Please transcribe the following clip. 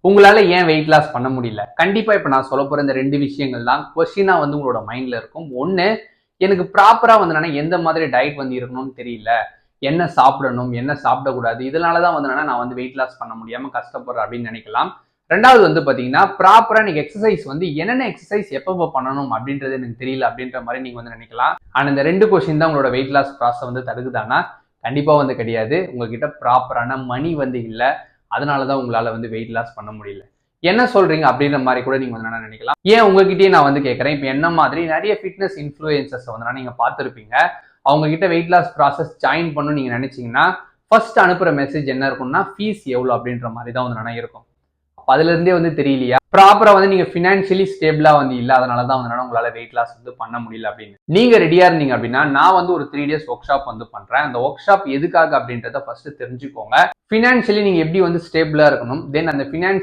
உங்களால ஏன் weight loss பண்ண முடியல? கண்டிப்பா இப்ப நான் சொல்ல போற இந்த 2 விஷயங்கள் தான் கொஸ்டினா உங்களோட மைண்ட்ல இருக்கும். ஒண்ணு, எனக்கு ப்ராப்பரா எந்த மாதிரி டயட் இருக்கணும்னு தெரியல. என்ன சாப்பிடணும், என்ன சாப்பிடக்கூடாது. இதனால தான் நான் வெயிட் லாஸ் பண்ண முடியாம கஷ்டப்படுறேன் அப்படின்னு நினைக்கலாம். 2வது பாத்தீங்கன்னா, ப்ராப்பரா நீங்க எக்ஸர்சைஸ் என்னென்ன எக்ஸர்சைஸ் எப்பப்ப பண்ணணும் அப்படின்றது எனக்கு தெரியல அப்படின்ற மாதிரி நீங்க நினைக்கலாம். ஆனா இந்த 2 கொஸ்டின் தான் உங்களோட வெயிட் லாஸ் ப்ராசஸ் தடுக்குதானா? கண்டிப்பா கிடையாது. உங்ககிட்ட ப்ராப்பரான மணி இல்ல. அதனாலதான் உங்களால வெயிட் லாஸ் பண்ண முடியல. என்ன சொல்றீங்க அப்படின்ற மாதிரி கூட நீங்க நினைக்கலாம். ஏன் உங்ககிட்டயே நான் கேட்கிறேன். இப்ப என்ன மாதிரி நிறைய ஃபிட்னஸ் இன்ஃப்ளூயன்சர்ஸ் நீங்க பார்த்திருப்பீங்க. அவங்க கிட்ட வெயிட் லாஸ் ப்ராசஸ் ஜாயின் பண்ணணும்னு நீங்க நினைச்சீங்கன்னா ஃபர்ஸ்ட் அனுப்புற மெசேஜ் என்ன இருக்கும்னா ஃபீஸ் எவ்வளவு அப்படின்ற மாதிரி தான் இருக்கும். அதுல இருந்தே தெரியலையா ப்ராப்பரா நீங்க பினான்சியலி ஸ்டேபிளா இல்ல, அதனாலதான் உங்களால வெயிட் லாஸ் பண்ண முடியல அப்படின்னு. நீங்க ரெடியா இருந்தீங்க அப்படின்னா நான் ஒரு 3 days ஒர்க் ஷாப் பண்றேன். அந்த ஒர்க் ஷாப் எதுக்காக அப்படின்றத ஃபர்ஸ்ட் தெரிஞ்சுக்கோங்க. பினான்சியலி நீங்க எப்படி ஸ்டேபிளா இருக்கணும், தென் அந்த பினான்சியல்